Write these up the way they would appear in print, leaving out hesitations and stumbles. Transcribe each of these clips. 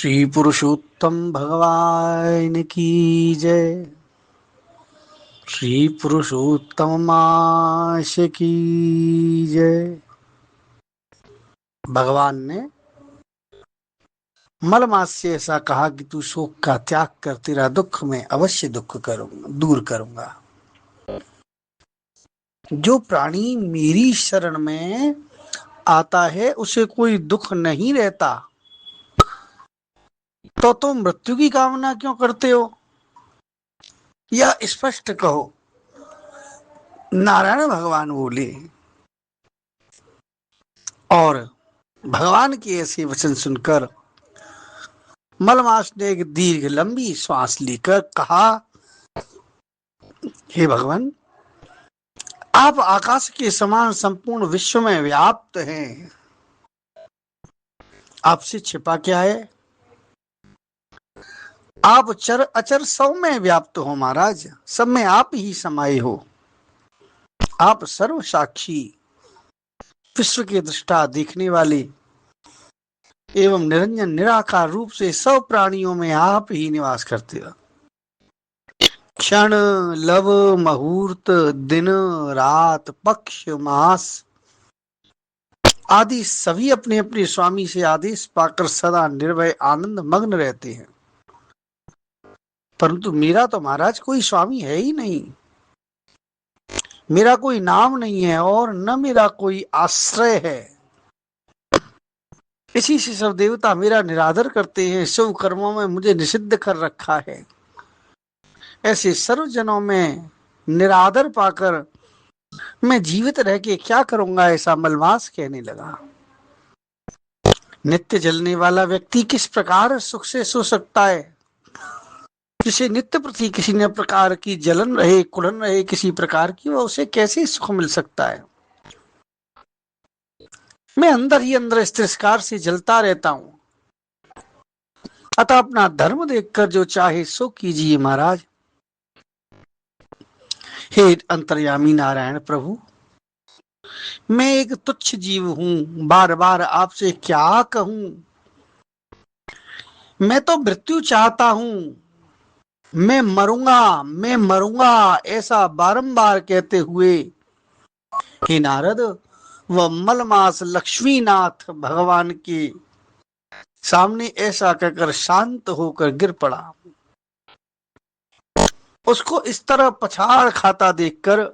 श्री पुरुषोत्तम भगवान की जय। श्री पुरुषोत्तम मास की जय। भगवान ने मल मास से ऐसा कहा कि तू शोक का त्याग कर, तेरा दुख में अवश्य दुख करूंगा, दूर करूंगा। जो प्राणी मेरी शरण में आता है उसे कोई दुख नहीं रहता, तो तुम मृत्यु की कामना क्यों करते हो? यह स्पष्ट कहो। नारायण भगवान बोले। और भगवान के ऐसे वचन सुनकर मलमास ने एक दीर्घ लंबी श्वास लेकर कहा, हे भगवान, आप आकाश के समान संपूर्ण विश्व में व्याप्त हैं। आपसे छिपा क्या है? आप चर अचर सब में व्याप्त हो महाराज, सब में आप ही समाये हो। आप सर्व साक्षी, विश्व के दृष्टा, देखने वाले एवं निरंजन निराकार रूप से सब प्राणियों में आप ही निवास करते हो। क्षण, लव, मुहूर्त, दिन, रात, पक्ष, मास आदि सभी अपने अपने स्वामी से आदेश पाकर सदा निर्भय आनंद मग्न रहते हैं। परंतु मेरा तो महाराज कोई स्वामी है ही नहीं, मेरा कोई नाम नहीं है और न मेरा कोई आश्रय है। इसी से सब देवता मेरा निरादर करते हैं, शुभ कर्मों में मुझे निषिद्ध कर रखा है। ऐसे सर्वजनों में निरादर पाकर मैं जीवित रह के क्या करूंगा, ऐसा मलमास कहने लगा। नित्य जलने वाला व्यक्ति किस प्रकार सुख से सो सकता है? जिसे नित्य प्रति किसी न प्रकार की जलन रहे, कुड़न रहे किसी प्रकार की, वह उसे कैसे सुख मिल सकता है? मैं अंदर ही अंदर इस तिरस्कार से जलता रहता हूं। अतः अपना धर्म देखकर जो चाहे सो कीजिए महाराज। हे अंतर्यामी नारायण प्रभु, मैं एक तुच्छ जीव हूं, बार बार आपसे क्या कहूं। मैं तो मृत्यु चाहता हूं, मैं मरूंगा, मैं मरूंगा, ऐसा बारंबार कहते हुए हे नारद वह मलमास लक्ष्मीनाथ भगवान के सामने ऐसा कहकर शांत होकर गिर पड़ा। उसको इस तरह पछाड़ खाता देखकर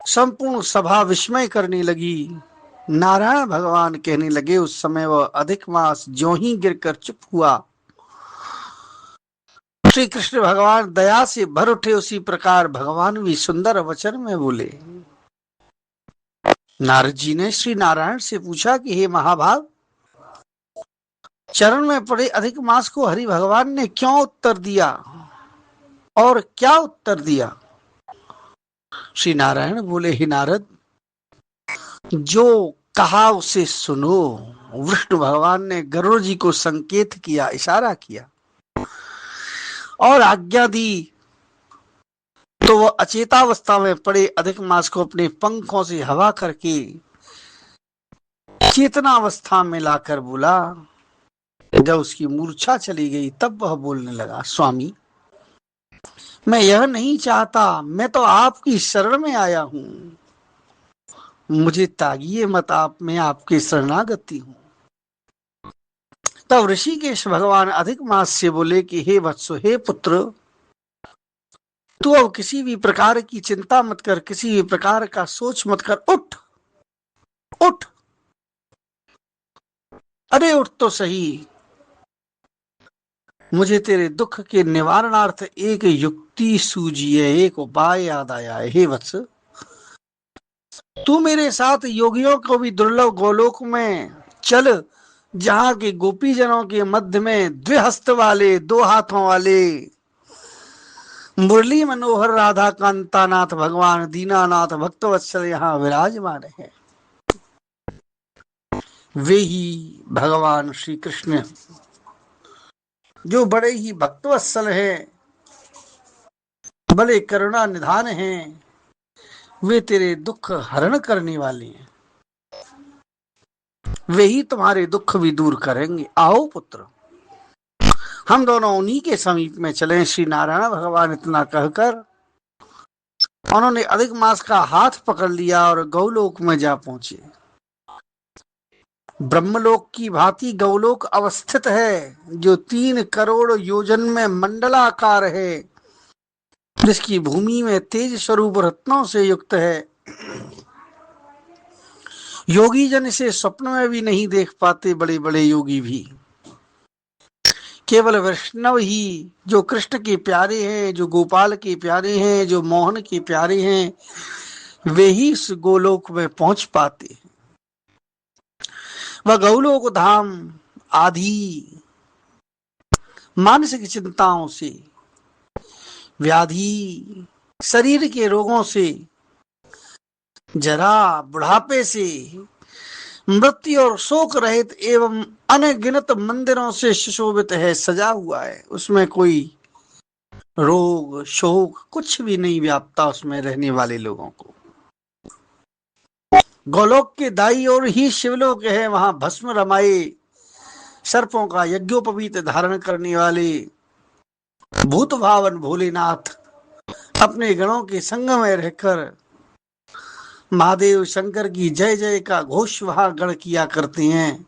संपूर्ण सभा विस्मय करने लगी। नारायण भगवान कहने लगे, उस समय वह अधिक मास ज्यों ही गिरकर चुप हुआ, श्री कृष्ण भगवान दया से भर उठे। उसी प्रकार भगवान भी सुंदर वचन में बोले। नारद जी ने श्री नारायण से पूछा कि हे महाभाग, चरण में पड़े अधिक मास को हरि भगवान ने क्यों उत्तर दिया और क्या उत्तर दिया? श्री नारायण बोले, हे नारद, जो कहा उसे सुनो। विष्णु भगवान ने गरुड़ जी को संकेत किया, इशारा किया और आज्ञा दी, तो वह अचेतावस्था में पड़े अधिक मास को अपने पंखों से हवा करके चेतनावस्था में लाकर बोला। जब उसकी मूर्छा चली गई तब वह बोलने लगा, स्वामी, मैं यह नहीं चाहता, मैं तो आपकी शरण में आया हूं, मुझे तागिए मत, आप मैं आपके शरणागति हूं। तब ऋषिकेश भगवान अधिक मास से बोले कि हे वत्सो, हे पुत्र, तू अब किसी भी प्रकार की चिंता मत कर, किसी भी प्रकार का सोच मत कर, उठ उठ, अरे उठ तो सही। मुझे तेरे दुख के निवारणार्थ एक युक्ति सूझी है, एक उपाय याद आया है। हे वत्स, तू मेरे साथ योगियों को भी दुर्लभ गोलोक में चल, जहां के गोपी जनों के मध्य में द्विहस्त वाले, दो हाथों वाले मुरली मनोहर राधा कांतानाथ भगवान दीनानाथ भक्तवत्सल यहाँ विराजमान है। वे ही भगवान श्री कृष्ण जो बड़े ही भक्तवत्सल हैं, बड़े करुणा निधान हैं, वे तेरे दुख हरण करने वाले हैं। वे ही तुम्हारे दुख भी दूर करेंगे। आओ पुत्र, हम दोनों उन्हीं के समीप में चलें। श्री नारायण भगवान इतना कहकर उन्होंने अधिक मास का हाथ पकड़ लिया और गौलोक में जा पहुंचे। ब्रह्मलोक की भांति गौलोक अवस्थित है, जो 3 करोड़ योजन में मंडलाकार है, जिसकी भूमि में तेज स्वरूप रत्नों से युक्त है। योगी जन इसे स्वप्न में भी नहीं देख पाते, बड़े बड़े योगी भी। केवल वैष्णव ही, जो कृष्ण के प्यारे हैं, जो गोपाल के प्यारे हैं, जो मोहन के प्यारे हैं, वे ही इस गोलोक में पहुंच पाते हैं। वह गौलोक धाम आदि मानसिक चिंताओं से, व्याधि, शरीर के रोगों से, जरा, बुढ़ापे से, मृत्यु और शोक रहित एवं अनगिनत मंदिरों से सुशोभित है, सजा हुआ है। उसमें कोई रोग शोक कुछ भी नहीं व्यापता उसमें रहने वाले लोगों को। गोलोक के दाई ओर ही शिवलोक है, वहां भस्म रमाए सर्पों का यज्ञोपवीत धारण करने वाले भूत भावन भोलेनाथ अपने गणों के संग में रहकर महादेव शंकर की जय जय का घोष वहां गण किया करते हैं।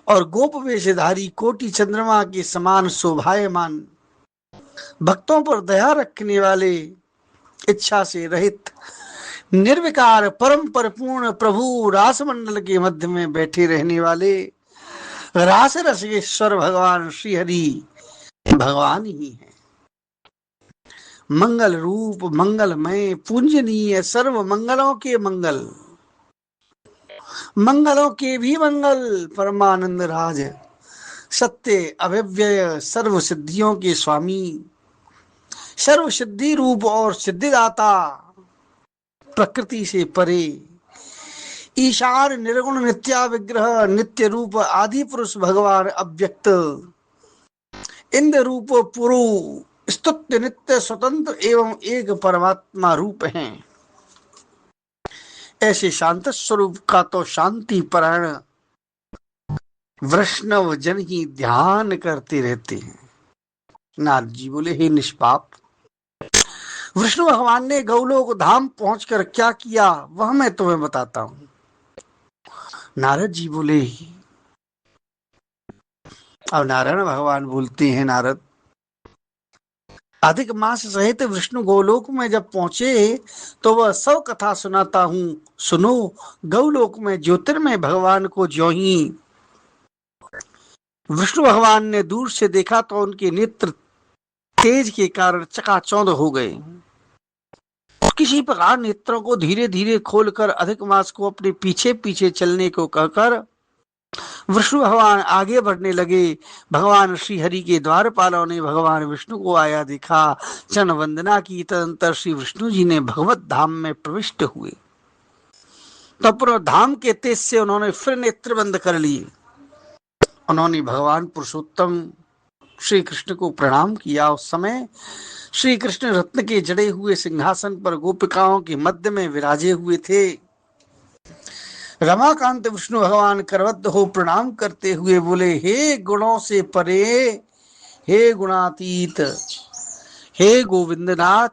और गोप वेशधारी कोटि चंद्रमा के समान शोभायमान, भक्तों पर दया रखने वाले, इच्छा से रहित निर्विकार परम परिपूर्ण प्रभु रास मंडल के मध्य में बैठे रहने वाले रास रसेश्वर भगवान श्री हरि भगवान ही है। मंगल रूप, मंगलमय, पूजनीय, सर्व मंगलों के मंगल, मंगलों के भी मंगल, परमानंद राज, सत्य अव्यय, सर्व सिद्धियों के स्वामी, सर्व सिद्धि रूप और सिद्धिदाता, प्रकृति से परे, ईशान निर्गुण नित्या विग्रह, नित्य रूप आदि पुरुष भगवान अव्यक्त, इंद्र रूप पुरु, स्तुत्य नित्य स्वतंत्र एवं एक परमात्मा रूप हैं। ऐसे शांत स्वरूप का तो शांति परायण वैष्णव जन ही ध्यान करते रहते हैं। नारद जी बोले, हे निष्पाप, विष्णु भगवान ने गौलोक धाम पहुंचकर क्या किया वह मैं तुम्हें बताता हूं। नारद जी बोले, अब नारायण भगवान बोलते हैं, नारद, अधिक मास सहित विष्णु गोलोक में जब पहुंचे तो वह सब कथा सुनाता हूं, सुनो। गौलोक में ज्योतिर्मय भगवान को ज्यों ही विष्णु भगवान ने दूर से देखा तो उनके नेत्र तेज के कारण चकाचौंध हो गए। किसी प्रकार नेत्रों को धीरे धीरे खोलकर अधिक मास को अपने पीछे पीछे चलने को कहकर विष्णु भगवान आगे बढ़ने लगे। भगवान श्री हरि के द्वारपालों ने भगवान विष्णु को आया देखा, चरण वंदना की। तदंतर श्री विष्णु जी ने भगवत धाम में प्रविष्ट हुए। तब धाम के तेज से उन्होंने फिर नेत्र बंद कर लिए। उन्होंने भगवान पुरुषोत्तम श्री कृष्ण को प्रणाम किया। उस समय श्री कृष्ण रत्न के जड़े हुए सिंहासन पर गोपिकाओं के मध्य में विराजे हुए थे। रमाकांत विष्णु भगवान करवद्ध हो प्रणाम करते हुए बोले, हे गुणों से परे, हे गुणातीत, हे गोविंदनाथ,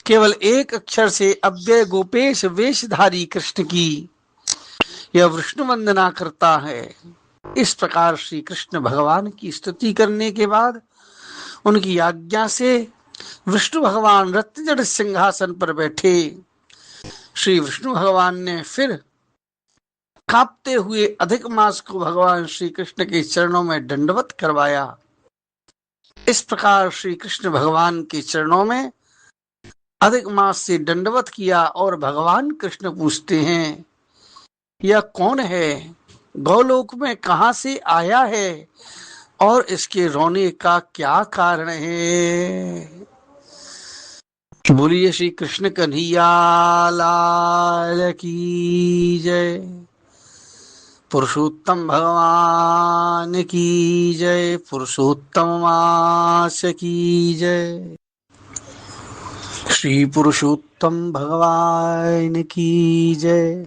केवल एक अक्षर से अव्यय गोपेश वेशधारी कृष्ण की यह विष्णु वंदना करता है। इस प्रकार श्री कृष्ण भगवान की स्तुति करने के बाद उनकी आज्ञा से विष्णु भगवान रत्नजड़ सिंहासन पर बैठे। श्री विष्णु भगवान ने फिर कांपते हुए अधिक मास को भगवान श्री कृष्ण के चरणों में दंडवत करवाया। इस प्रकार श्री कृष्ण भगवान के चरणों में अधिक मास से दंडवत किया और भगवान कृष्ण पूछते हैं, यह कौन है, गौलोक में कहां से आया है और इसके रोने का क्या कारण है। बोलिए श्री कृष्ण कन्हैया लाल की जय, पुरुषोत्तम भगवान की जय, पुरुषोत्तम मास की जय, श्री पुरुषोत्तम भगवान की जय।